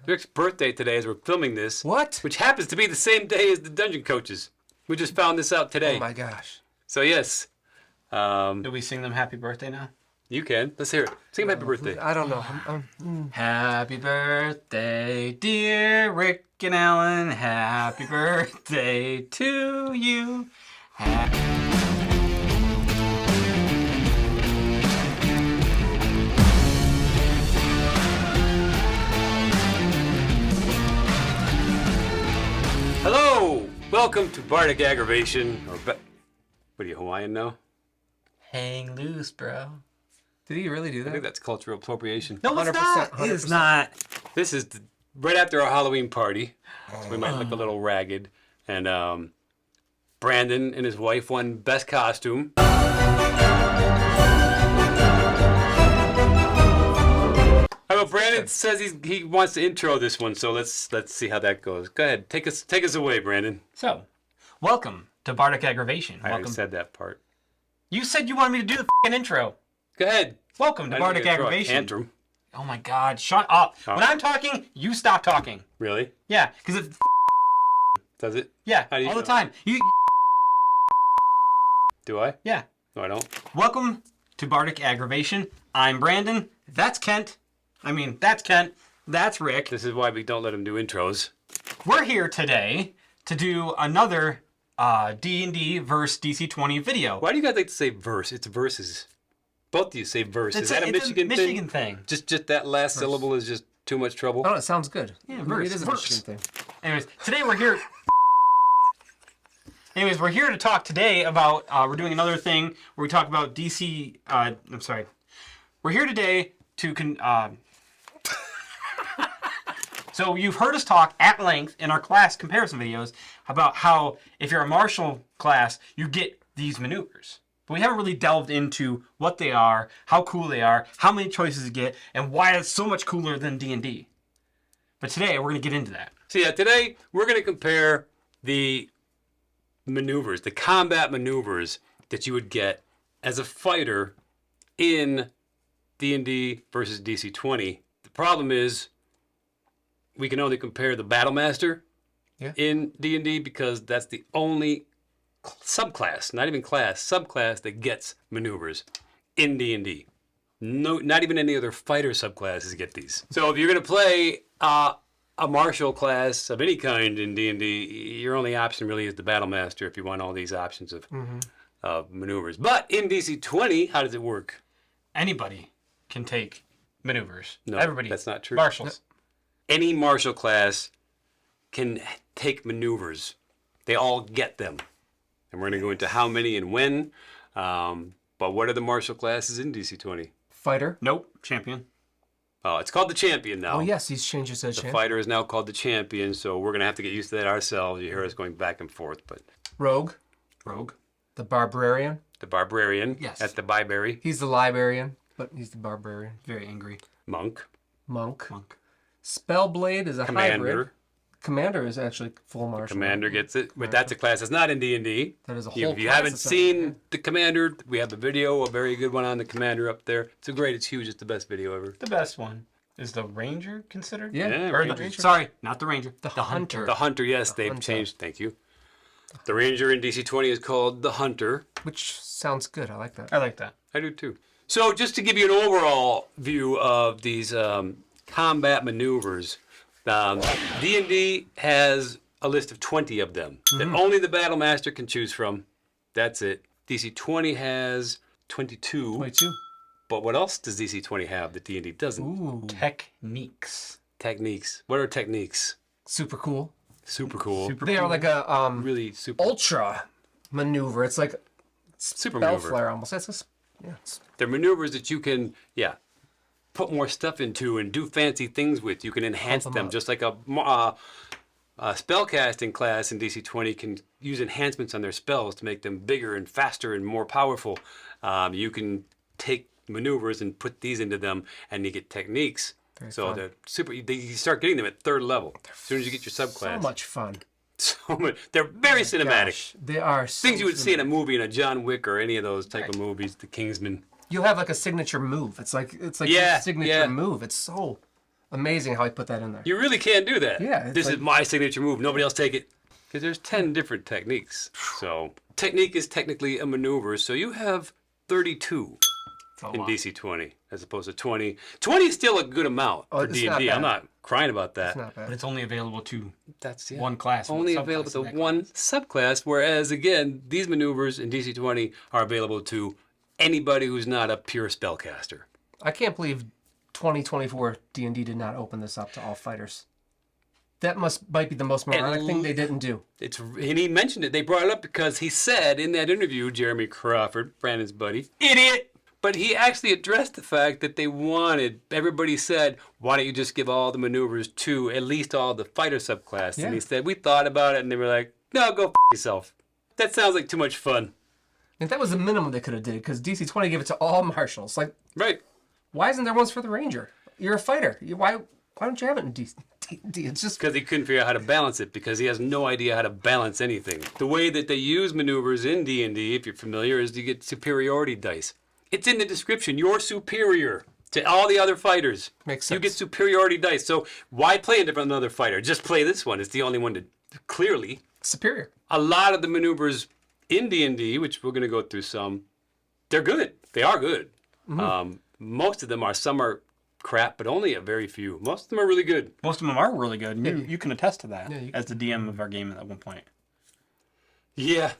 Rick's birthday today as we're filming this. What? Which happens to be the same day as the Dungeon Coaches. We just found this out today. Oh my gosh. So yes. Do we sing them happy birthday now? You can. Let's hear it. Sing him happy birthday. I don't know. Happy birthday, dear Rick and Ellen. Happy birthday to you. Hello! Welcome to Bardic Aggravation. What are you, Hawaiian now? Hang loose, bro. Did he really do I think that? that's cultural appropriation. No, it's 100%, not. It is not. This is right after our Halloween party. So we might look a little ragged. And Brandon and his wife won best costume. Well, Brandon says he wants to intro this one, so let's see how that goes. Go ahead, take us away, Brandon. So, welcome to Bardic Aggravation. I already said that part. You said you wanted me to do the f***ing intro. Go ahead. Welcome to I Bardic didn't throw a Aggravation. tantrum. Oh my god, shut up. Oh. When I'm talking, you stop talking. Really? Yeah, because it's Does it? yeah, How do you all the know? time. Do I? Yeah. No, I don't. Welcome to Bardic Aggravation. I'm Brandon. That's Kent. That's Kent. That's Rick. This is why we don't let him do intros. We're here today to do another D&D versus DC-20 video. Why do you guys like to say verse? It's verses. Both of you say verse. Is that a Michigan thing? Michigan thing. Just that last syllable is just too much trouble. Oh, it sounds good. Yeah, Maybe verse, it is a verse. Michigan thing. Anyways, today we're here. Anyways, we're here to talk today about. We're doing another thing where we talk about DC. I'm sorry. We're here today to. So you've heard us talk at length in our class comparison videos about how if you're a martial class, you get these maneuvers. But we haven't really delved into what they are, how cool they are, how many choices you get, and why it's so much cooler than D&D. But today we're going to get into that. So yeah, today we're going to compare the maneuvers, the combat maneuvers that you would get as a fighter in D&D versus DC-20. The problem is we can only compare the Battlemaster in D&D because that's the only subclass, not even class, subclass that gets maneuvers in D&D. No, not even any other fighter subclasses get these. So if you're going to play a martial class of any kind in D&D, your only option really is the Battlemaster if you want all these options of maneuvers. But in DC-20, how does it work? Anybody can take maneuvers. No, Everybody. that's not true. Marshals. Any martial class can take maneuvers. They all get them. And we're going to go into how many and when. But what are the martial classes in DC-20? Fighter. Nope. Champion. Oh, it's called the Champion now. Oh, yes, he's changed it to The champion. fighter is now called the Champion, so we're going to have to get used to that ourselves. You hear us going back and forth. But Rogue. Rogue. The Barbarian. the Barbarian. Yes. At the Byberry. He's the Librarian, but he's the Barbarian. Very angry. Monk. Monk. Monk. Spellblade is a Commander. hybrid. Commander is actually full martial. Commander gets it. But that's a class that's not in D&D. That is a whole If you class haven't of something, seen the Commander, we have a video, a very good one on the Commander up there. It's great. It's huge. It's the best video ever. The best one. Is the Ranger considered? Yeah. Yeah, Or Ranger. sorry, not the Ranger. The Hunter. The Hunter, yes, they've Hunter. changed. Thank you. The Ranger in DC-20 is called the Hunter. Which sounds good. I like that. I like that. I do too. So just to give you an overall view of these combat maneuvers, D&D has a list of 20 of them that only the Battlemaster can choose from. That's it. DC-20 has 22. 22. But what else does DC-20 have that D&D doesn't? Ooh. Techniques. Techniques. What are techniques? Super cool. Super cool. They are like a Really super. ultra maneuver. It's like Super spell maneuver. flare almost. It's They're maneuvers that you can, put more stuff into and do fancy things with. You can enhance them them, up. just like a spellcasting class in DC-20 can use enhancements on their spells to make them bigger and faster and more powerful. You can take maneuvers and put these into them, and you get techniques. So fun. they're super. You start getting them at 3rd level as soon as you get your subclass. so much fun. So much. They're very cinematic. Gosh, they are so Things you would see in a cinematic. movie, in a John Wick or any of those type of movies, the Kingsman. You'll have like a signature move. It's like Yeah, your signature yeah. move. It's so Amazing how he put that in there. You really can't do that. Yeah, it's This is like- my signature move. Nobody else take it. Because there's 10 different techniques. So technique is technically a maneuver. So you have 32 in DC 20 as opposed to 20. 20 is still a good amount for it's D&D. not bad. I'm not crying about that. It's not But bad. it's only available to That's one class. only one available subclass to in that one class. subclass. Whereas again, these maneuvers in DC 20 are available to anybody who's not a pure spellcaster. I can't believe 2024 D&D did not open this up to all fighters. That might be the most moronic thing they didn't do. And he mentioned it. They brought it up because he said in that interview, Jeremy Crawford, Brandon's buddy, Idiot! but he actually addressed the fact that they wanted, everybody said, why don't you just give all the maneuvers to at least all the fighter subclass? Yeah. And he said, we thought about it, and they were like, no, go yourself. That sounds like too much fun. And that was the minimum they could have did, because DC 20 gave it to all marshals. Like, Right. why isn't there ones for the ranger? You're a fighter. Why don't you have it in D&D? It's just Because he couldn't figure out how to balance it, because he has no idea how to balance anything. The way that they use maneuvers in D&D, if you're familiar, is you get superiority dice. It's in the description. You're superior to all the other fighters. Makes You sense. get superiority dice. So why play a different another fighter? Just play this one. It's the only one to clearly. superior. A lot of the maneuvers in D&D, which we're going to go through some, they're good. They are good. Most of them are, some are crap, but only a very few. Most of them are really good. Most of them are really good. And you can attest to that you- as the DM of our game at one point. Yeah.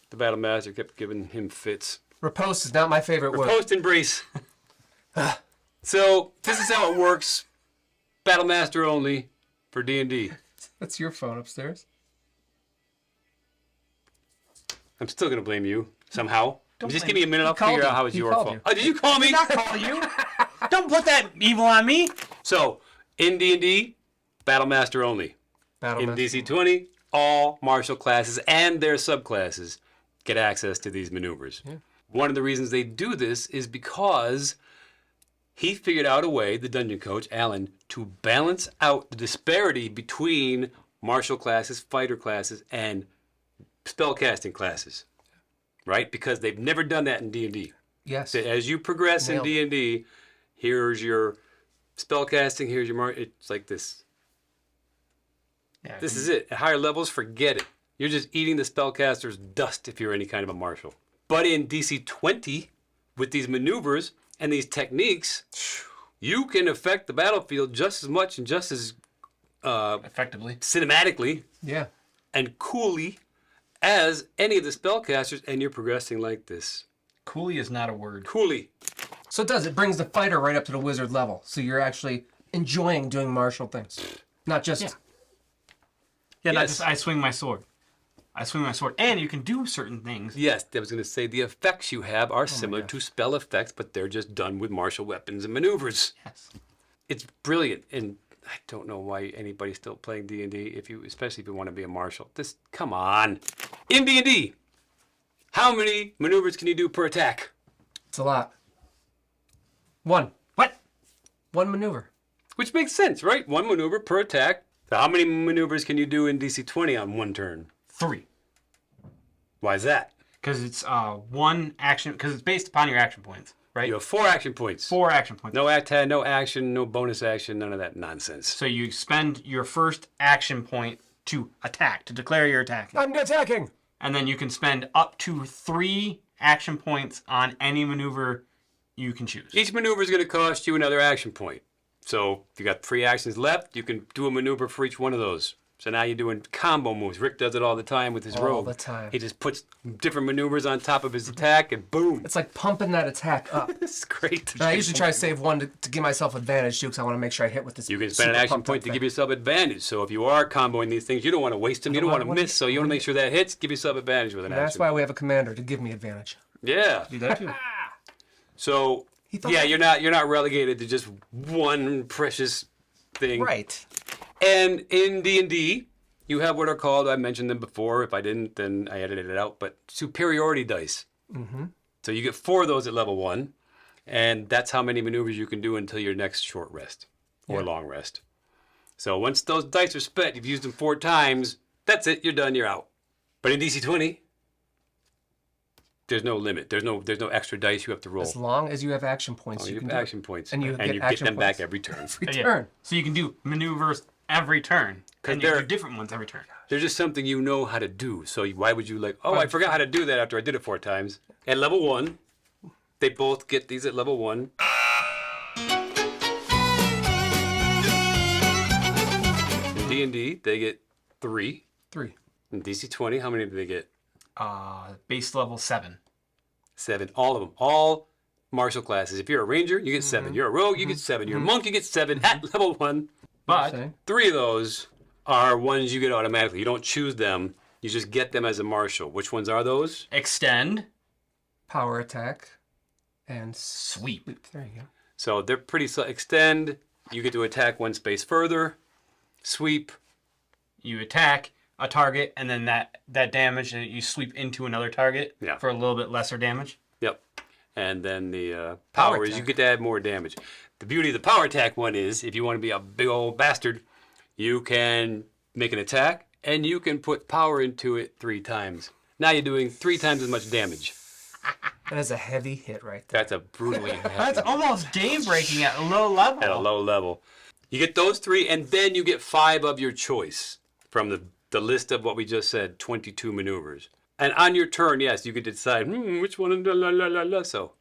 The Battlemaster kept giving him fits. Riposte is not my favorite word. Post embrace. So this is how it works. Battlemaster only for D&D. That's your phone upstairs. I'm still going to blame you somehow. Just blame give me a minute. I'll called figure you. out how it's He your called fault. you. Oh, did you call me? Not call you. Don't put that evil on me. So in D&D, Battlemaster only. In Battlemaster. DC 20, all martial classes and their subclasses get access to these maneuvers. One of the reasons they do this is because he figured out a way, the dungeon coach, Alan, to balance out the disparity between martial classes, fighter classes, and spellcasting classes. Right? Because they've never done that in D&D. Yes. So as you progress in Nailed it. D&D, here's your spellcasting, here's your it's like this. Yeah, This is it. At higher levels, forget it. You're just eating the spellcaster's dust if you're any kind of a martial. But in DC 20, with these maneuvers and these techniques, you can affect the battlefield just as much and just as effectively. cinematically Yeah. and coolly as any of the spellcasters, and you're progressing like this. Coolly is not a word. Coolly. So it does. It brings the fighter right up to the wizard level. So you're actually enjoying doing martial things, not just. Yeah, not Yes. just I swing my sword. I swing my sword, and you can do certain things. Yes, I was going to say the effects you have are similar to spell effects, but they're just done with martial weapons and maneuvers. Yes. It's brilliant, and I don't know why anybody's still playing D&D, especially if you want to be a martial. Come on. In D&D, how many maneuvers can you do per attack? It's a lot. One What? maneuver. Which makes sense, right? One maneuver per attack. So how many maneuvers can you do in DC 20 on one turn? 3. Why is that? Because it's one action. Because it's based upon your action points, right? You have 4 action points. 4 action points. No attack, no action, no bonus action, none of that nonsense. So you spend your first action point to attack, to declare your attack, I'm attacking. and then you can spend up to 3 action points on any maneuver you can choose. Each maneuver is going to cost you another action point. So if you got 3 actions left, you can do a maneuver for each one of those. So now you're doing combo moves. Rick does it all the time with his All robe. the time. He just puts different maneuvers on top of his attack, and boom. It's like pumping that attack up. It's great. And I usually try to save one to give myself advantage too, because I want to make sure I hit with this. You can spend an super action pumped up point to thing. give yourself advantage. So if you are comboing these things, you don't want to waste them. You don't want to wanna- miss. So you want to make sure that hits. Give yourself advantage with an That's action. why we have a commander to give me advantage. Yeah. Do that too. So thought yeah, that- you're not relegated to just one precious thing. Right. And in D&D, you have what are called, I mentioned them before. If I didn't, then I edited it out. But superiority dice. Mm-hmm. So you get 4 of those at level 1. And that's how many maneuvers you can do until your next short rest or long rest. So once those dice are spent, you've used them 4 times, that's it. You're done. You're out. But in DC 20, there's no limit. There's no extra dice you have to roll. As long as you have action points, Oh, you you can have do action points, And you and get you action get them points. back every turn. every Yeah. turn. So you can do maneuvers every turn. And you they're- do different ones every turn. There's just something you know how to do. So why would you like? Oh, I forgot how to do that after I did it 4 times. At level 1, they both get these at level 1. In D&D, they get 3. 3. In DC 20, how many do they get? Base level 7. 7. All of them. All martial classes. If you're a ranger, you get 7. You're a rogue, you get 7. You're a monk, you get 7 at level 1. But Saying? 3 of those are ones you get automatically. You don't choose them. You just get them as a martial. Which ones are those? extend, Power attack and sweep. There you go. So they're pretty extend. You get to attack 1 space further. Sweep. You attack a target, and then that damage you sweep into another target Yeah. for a little bit lesser damage. Yep. And then the Power power is you attack. get to add more damage. The beauty of the power attack one is if you want to be a big old bastard, you can make an attack and you can put power into it 3 times. Now you're doing 3 times as much damage. That is a heavy hit right there. That's a brutally That's almost game breaking at a low level. at a low level. You get those 3 and then you get 5 of your choice from the list of what we just said, 22 maneuvers. And on your turn, yes, you can decide which one. So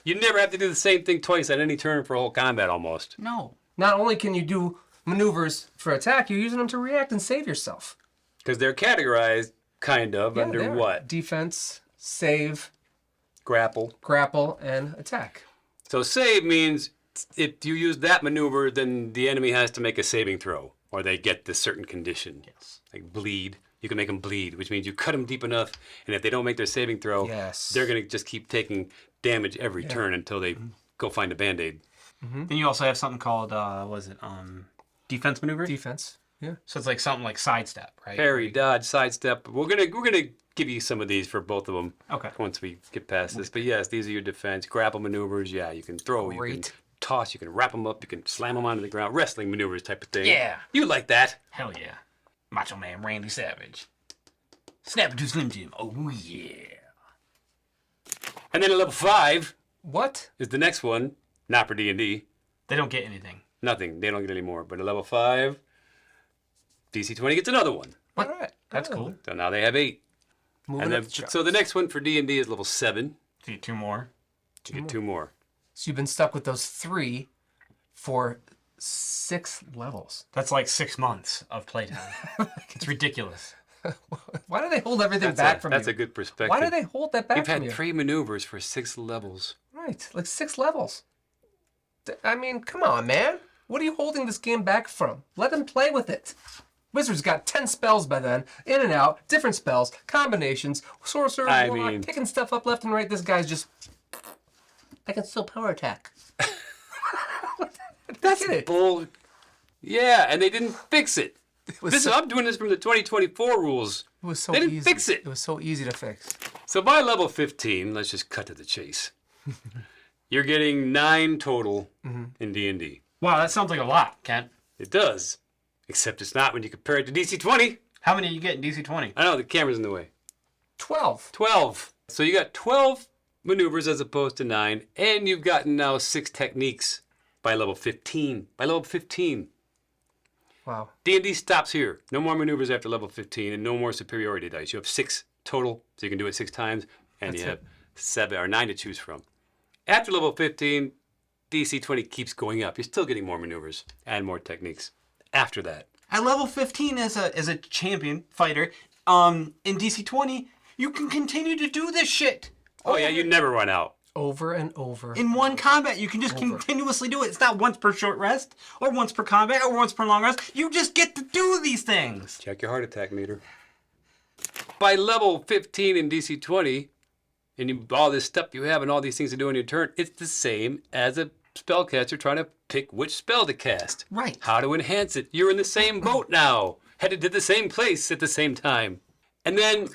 you never have to do the same thing twice on any turn for a whole combat almost. No. Not only can you do maneuvers for attack, you're using them to react and save yourself. Because they're categorized kind of Yeah, under they are. what? Defense, save, Grapple. grapple, and attack. So save means if you use that maneuver, then the enemy has to make a saving throw, or they get this certain condition. Yes. Like bleed. You can make them bleed, which means you cut them deep enough, and if they don't make their saving throw, Yes. they're going to just keep taking damage every turn until they go find a Band-Aid. Then you also have something called defense maneuver. Defense. Yeah. So it's like something like sidestep, right? Parry, dodge, sidestep. We're gonna give you some of these for both of them. Okay. Once we get past this, but yes, these are your defense. Grapple maneuvers. Yeah, you can throw. You can Great. toss. You can wrap them up. You can slam them onto the ground. Wrestling maneuvers type of thing. Yeah. You like that? Hell yeah. Macho Man Randy Savage. Snap to Slim Jim. Oh yeah. And then at level 5 What? is the next one. Not for D&D. They don't get anything. Nothing. They don't get any more. But at level 5, DC 20 gets another one. All right. That's Oh. cool. So now they have 8. Moving And up then, the chart. so the next one for D&D is level 7. So you get 2 more. You get 2 more. So you've been stuck with those 3 for 6 levels. That's like 6 months of playtime. It's ridiculous. Why do they hold everything back from That's you? a good perspective. Why do they hold that back You've from had you? 3 maneuvers for 6 levels. Right, like 6 levels. I mean, come on, man. What are you holding this game back from? Let them play with it. Wizards got 10 spells by then, in and out, different spells, combinations, sorcerer, I warlock, mean- picking stuff up left and right. This guy's just, I can still power attack. That's it. Bull. Yeah, and they didn't fix it. I'm doing this from the 2024 rules. It was so They didn't easy. fix it. It was so easy to fix. So by level 15, let's just cut to the chase. You're getting 9 total in D&D. Wow, that sounds like a lot, Kent. It does, except it's not when you compare it to DC 20. How many you get in DC 20? I know the camera's in the way. 12. 12. So you got 12 maneuvers as opposed to 9, and you've gotten now 6 techniques by level 15. By level 15. Wow. D&D stops here. No more maneuvers after level 15 and no more superiority dice. You have 6 total, so you can do it 6 times, and That's you it. have 7 or 9 to choose from. After level 15, DC 20 keeps going up. You're still getting more maneuvers and more techniques after that. At level 15 as a champion fighter, in DC 20, you can continue to do this shit. Oh yeah, you never run out. Over and over. In one combat, you can just continuously do it. It's not once per short rest, or once per combat, or once per long rest. You just get to do these things. Check your heart attack meter. By level 15 in DC 20, and all this stuff you have and all these things to do on your turn, it's the same as a spellcaster trying to pick which spell to cast. Right. How to enhance it. You're in the same boat now. Headed to the same place at the same time. And then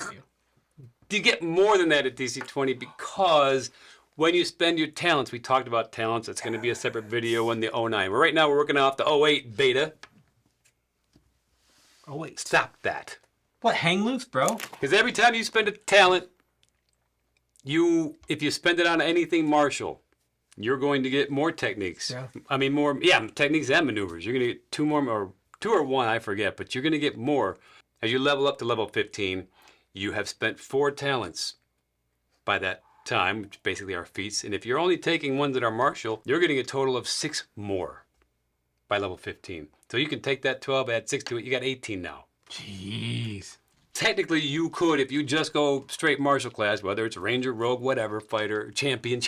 you get more than that at DC 20 because when you spend your talents, we talked about talents. It's going to be a separate video on the 09. Well, right now we're working off the 08 beta. Oh, wait. Stop that. What, hang loose, bro? Because every time you spend a talent, if you spend it on anything martial, you're going to get more techniques. Yeah. I mean, more, yeah, techniques and maneuvers. You're going to get two or one, I forget, but you're going to get more. As you level up to level 15, you have spent 4 talents by that time, which basically are feats. And if you're only taking ones that are martial, you're getting a total of 6 more by level 15. So you can take that 12, add 6 to it, you got 18 now. Jeez. Technically, you could, if you just go straight martial class, whether it's ranger, rogue, whatever, fighter, champion,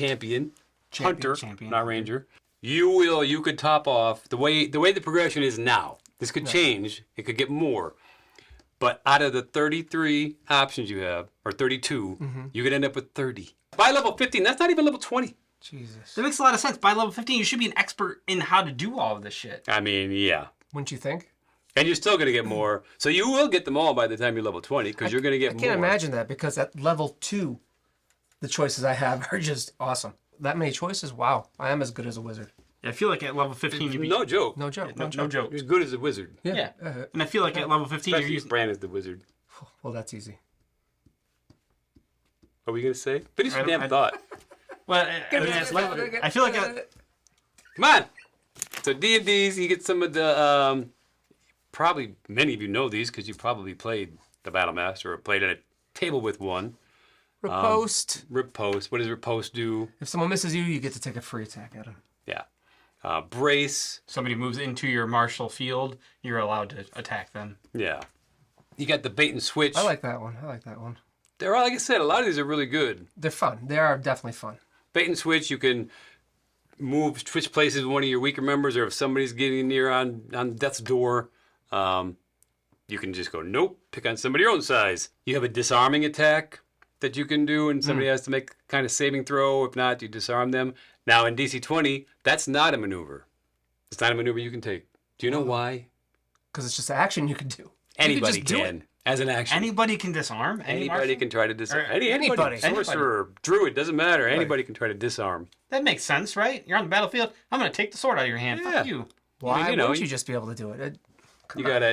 hunter, not ranger, you could top off the way the progression is now. This could change. It could get more. But out of the 33 options you have, or 32, you could end up with 30. By level 15, that's not even level 20. Jesus. That makes a lot of sense. By level 15, you should be an expert in how to do all of this shit. I mean, yeah. Wouldn't you think? And you're still going to get more. So you will get them all by the time you're level 20, because you're going to get more. I can't imagine that, because at level 2, the choices I have are just awesome. That many choices? Wow. I am as good as a wizard. I feel like at level 15, you'd be... No joke. No joke. No joke. You're as good as a wizard. Yeah. And I feel like at level 15, you're Especially if using... Bran is the wizard. Well, that's easy. What were you going to say? Finish your damn thought. Well, I feel like... Come on. So D&Ds, you get some of the... probably many of you know these because you probably played the Battlemaster or played at a table with one. Riposte. Riposte. What does riposte do? If someone misses you, you get to take a free attack at them. Yeah. Brace. Somebody moves into your martial field, you're allowed to attack them. Yeah. You got the bait and switch. I like that one. They're all, like I said, a lot of these are really good. They're fun. They are definitely fun. Bait and switch, you can switch places with one of your weaker members, or if somebody's getting near on death's door, you can just go, nope, pick on somebody your own size. You have a disarming attack that you can do, and somebody has to make kind of saving throw. If not, you disarm them. Now in DC 20, that's not a maneuver. It's not a maneuver you can take. Do you know why? Because it's just action you can do. Anybody can, as an action. Anybody can disarm? Anybody can try to disarm. Anybody. Sorcerer, druid, doesn't matter. Anybody can try to disarm. That makes sense, right? You're on the battlefield. I'm going to take the sword out of your hand. Yeah. Fuck you. Why you know, wouldn't you just be able to do it?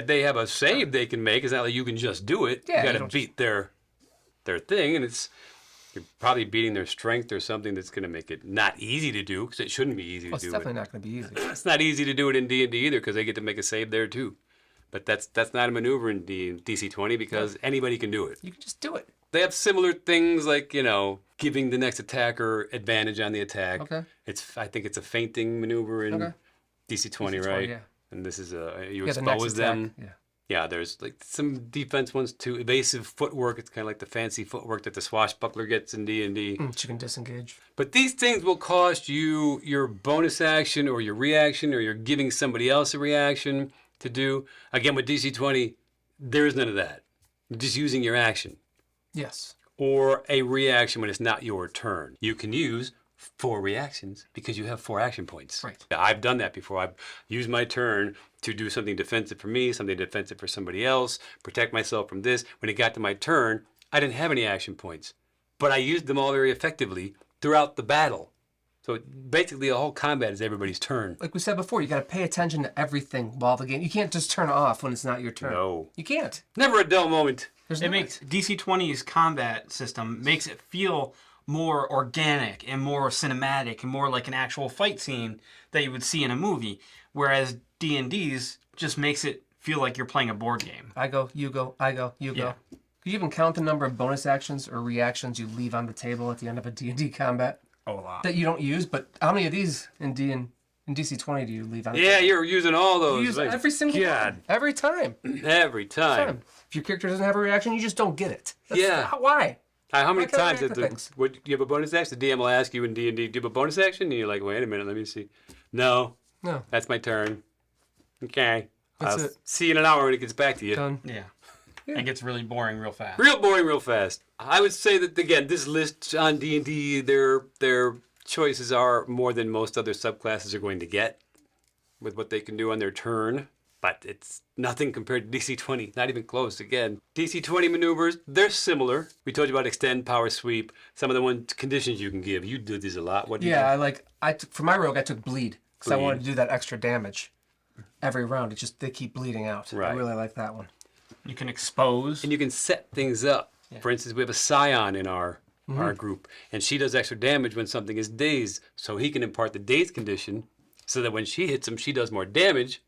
They have a save they can make. It's not like you can just do it. Yeah, you got you to don't beat their thing, and you're probably beating their strength or something that's going to make it not easy to do, because it shouldn't be easy to It's do definitely it. not going to be easy. It's not easy to do it in D&D either, because they get to make a save there too. But that's not a maneuver in DC 20 because anybody can do it. You can just do it. They have similar things like, giving the next attacker advantage on the attack. Okay. I think it's a feinting maneuver in DC 20, right? yeah. And this is you Yeah, the next expose them. attack, yeah. Yeah, there's like some defense ones too. Evasive footwork. It's kind of like the fancy footwork that the swashbuckler gets in D&D. You can disengage. But these things will cost you your bonus action or your reaction, or you're giving somebody else a reaction to do. Again, with DC 20, there is none of that. You're just using your action. Yes. Or a reaction when it's not your turn. You can use 4 reactions because you have 4 action points. Right. I've done that before. I've used my turn to do something defensive for me, something defensive for somebody else, protect myself from this. When it got to my turn, I didn't have any action points, but I used them all very effectively throughout the battle. So basically, the whole combat is everybody's turn. Like we said before, you got to pay attention to everything while the game. You can't just turn off when it's not your turn. No. You can't. Never a dull moment. It makes DC 20's combat system makes it feel more organic and more cinematic and more like an actual fight scene that you would see in a movie, whereas D&D's just makes it feel like you're playing a board game. I go, you go, I go, you go. Yeah. Can you even count the number of bonus actions or reactions you leave on the table at the end of a D&D combat Oh, a lot. that you don't use? But how many of these in DC 20 do you leave on the Yeah, table? you're using all those. You use like, every single God, one. Every time. every time. If your character doesn't have a reaction, you just don't get it. Yeah. Why? How many Why can't I times react did to things? do you have a bonus action? The DM will ask you in D&D, do you have a bonus action? And you're like, wait a minute, let me see. No, No. that's my turn. Okay. That's I'll it. see you in an hour when it gets back to you. Done. Yeah. It gets really boring real fast. Real boring, real fast. I would say that, again, this list on D&D, their choices are more than most other subclasses are going to get with what they can do on their turn. But it's nothing compared to DC 20. Not even close. Again, DC 20 maneuvers, they're similar. We told you about extend, power sweep, some of the conditions you can give. You do these a lot. What do you Yeah, do? for my rogue, I took bleed because I Bleed. wanted to do that extra damage every round. They keep bleeding out. Right. I really like that one. You can expose. And you can set things up. Yeah. For instance, we have a scion in our our group, and she does extra damage when something is dazed, so he can impart the dazed condition, so that when she hits him, she does more damage.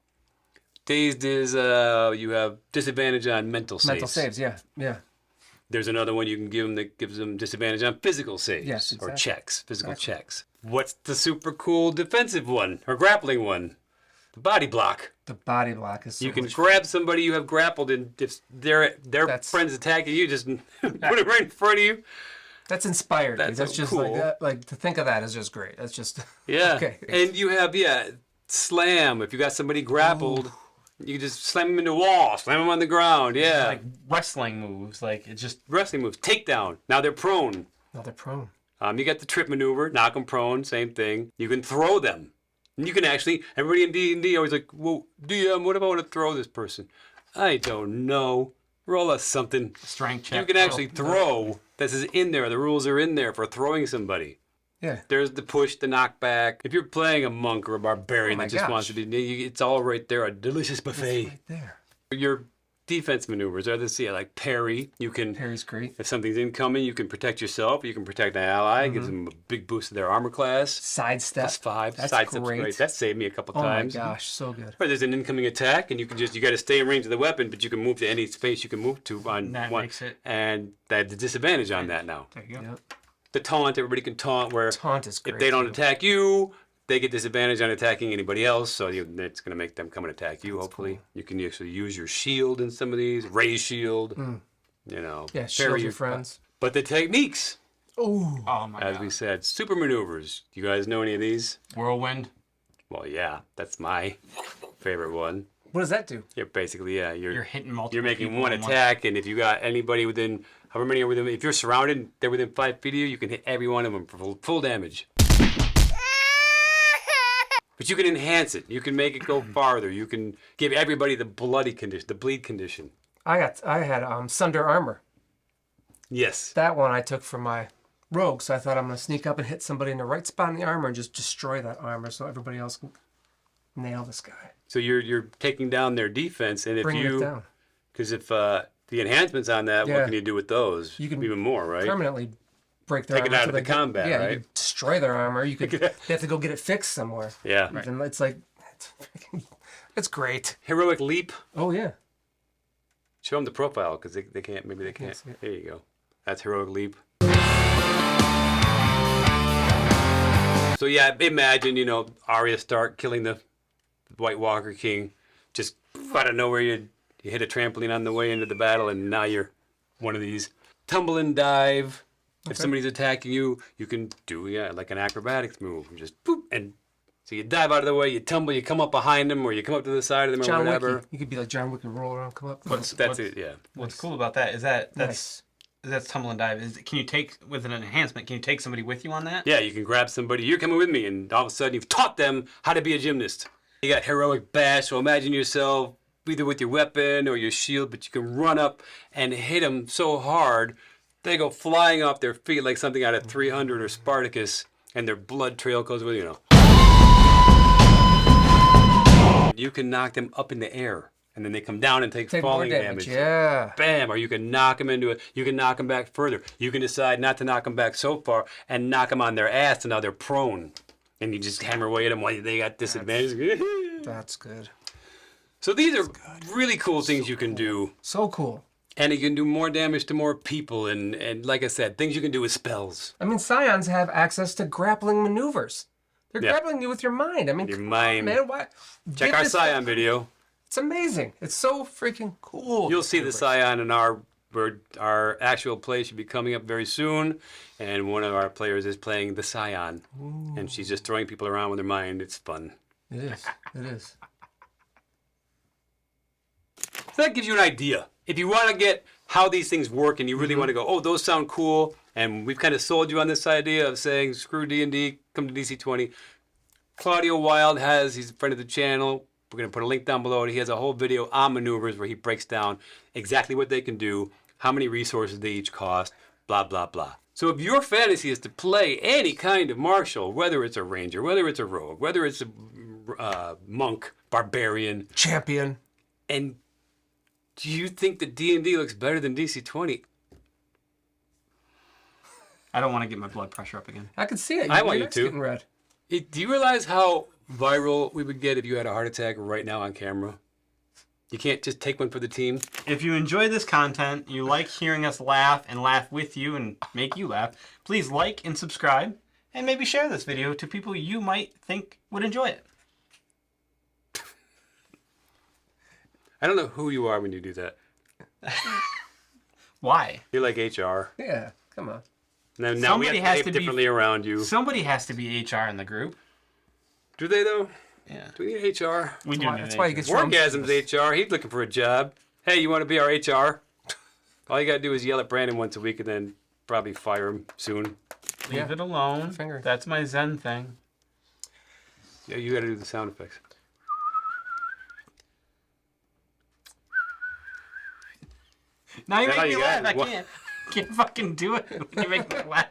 Dazed is you have disadvantage on mental saves. Mental saves, yeah. There's another one you can give them that gives them disadvantage on physical saves Yes, exactly. or checks, physical checks. What's the super cool defensive one or grappling one? The body block. The body block is so You can much grab somebody you have grappled, and if their That's- friends attacking you, just put it right in front of you. That's inspired. That's That's so just cool. like to think of that is just great. That's just Yeah. okay. And you have slam. If you got somebody grappled, you can just slam them into a wall, slam them on the ground. Yeah. Like wrestling moves. Like it's just Wrestling moves. Takedown. Now they're prone. No, they're prone. You got the trip maneuver, knock them prone, same thing. You can throw them. And you can actually, everybody in D&D always like, well, DM, what if I want to throw this person? I don't know. Roll us something. strength check. You can actually throw. This is in there. The rules are in there for throwing somebody. Yeah. There's the push, the knockback. If you're playing a monk or a barbarian Oh my that just wants gosh. to be, it's all right there. A delicious buffet. Right there. Your defense maneuvers are this, like parry. You can, Parry's great. if something's incoming, you can protect yourself. You can protect an ally. Gives them a big boost to their armor class. Sidestep. +5. That's Sidestep's great. That saved me a couple Oh times. my gosh, so good. Or there's an incoming attack, and you got to stay in range of the weapon, but you can move to any space you can move to on That one. makes it- And that the disadvantage on that now. There you go. Yep. The taunt, everybody can taunt where Taunt is great. if they don't too. attack you, they get disadvantage on attacking anybody else. So it's going to make them come and attack you. Hopefully, you can actually use your shield in some of these. Raise shield. You know. Yeah, parry shield your friends. But the techniques, Ooh. Oh my as god. we said, super maneuvers. Do you guys know any of these? Whirlwind. Well, yeah, that's my favorite one. What does that do? Yeah, basically, yeah, You're hitting multiple. You're making people one in attack, and if you got anybody within, however many are within, if you're surrounded, they're within 5 feet of you, you can hit every one of them for full damage. But you can enhance it. You can make it go farther. You can give everybody the bloody condition, the bleed condition. I had Sunder armor. Yes. That one I took for my rogue, so I thought I'm gonna sneak up and hit somebody in the right spot in the armor and just destroy that armor, so everybody else can nail this guy. So you're taking down their defense, and if Bringing it you, down. because if the enhancements on that, Yeah. what can you do with those? You can even more, right? Permanently break their Take it armor. out till of the they get- combat, yeah, right? you could destroy their armor. You could. They have to go get it fixed somewhere. Yeah. And it's like, it's great. Heroic leap. Oh yeah. Show them the profile because they can't. Maybe they can't. see it. There you go. That's heroic leap. So yeah, imagine Arya Stark killing the White Walker King, just out of nowhere you hit a trampoline on the way into the battle, and now you're one of these tumble and dive. If somebody's attacking you, you can do like an acrobatics move, and just boop, and so you dive out of the way, you tumble, you come up behind them, or you come up to the side of them, or John whatever. Wick. You could be like John Wick and roll around, come up. That's it. Yeah. What's cool about that is that's Nice. that's tumble and dive. Can you take with an enhancement? Can you take somebody with you on that? Yeah, you can grab somebody. You're coming with me, and all of a sudden you've taught them how to be a gymnast. You got heroic bash, so imagine yourself either with your weapon or your shield, but you can run up and hit them so hard they go flying off their feet like something out of 300 or Spartacus, and their blood trail goes with You can knock them up in the air, and then they come down and take Take more falling damage. damage. Yeah. Bam! Or you can knock them into it. You can knock them back further. You can decide not to knock them back so far and knock them on their ass, and now they're prone. And you just hammer away at them while they got disadvantage. That's good. So these are really cool things you can do. So cool. And you can do more damage to more people. And like I said, things you can do with spells. I mean, Scions have access to grappling maneuvers. They're Yeah. grappling you with your mind. I mean, Your come mind. on, man. Why? Check Get our this- Scion video. It's amazing. It's so freaking cool. You'll see the Scion in our actual play should be coming up very soon. And one of our players is playing the Scion. And she's just throwing people around with her mind. It's fun. It is. It is. So that gives you an idea. If you want to get how these things work and you really want to go, oh, those sound cool, and we've kind of sold you on this idea of saying, screw D&D, come to DC20. Claudio Wild he's a friend of the channel. We're going to put a link down below. He has a whole video on maneuvers where he breaks down exactly what they can do, how many resources they each cost, blah, blah, blah. So if your fantasy is to play any kind of martial, whether it's a ranger, whether it's a rogue, whether it's a monk, barbarian, Champion. and do you think that D&D looks better than DC20? I don't want to get my blood pressure up again. I can see it. I want Your you neck's to. getting red. Do you realize how viral we would get if you had a heart attack right now on camera? You can't just take one for the team. If you enjoy this content, you like hearing us laugh and laugh with you and make you laugh, please like and subscribe, and maybe share this video to people you might think would enjoy it. I don't know who you are when you do that. Why? You're like HR. Yeah, come on. Now we Somebody have has to to behave be- differently around you. Somebody has to be HR in the group. Do they though? Yeah. Do we need HR? We do. That's why he gets Orgasm's HR. He's looking for a job. Hey, you want to be our HR? All you gotta do is yell at Brandon once a week and then probably fire him soon. Leave it alone. Finger. That's my Zen thing. Yeah, you gotta do the sound effects. Now you That's how make me you laugh. got I it. What- can't fucking do it when you make me laugh.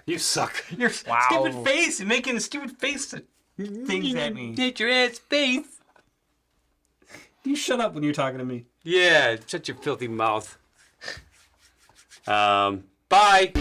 You suck. Your stupid face and making stupid face things at me. Get your ass face. You shut up when you're talking to me. Yeah, shut your filthy mouth. Bye.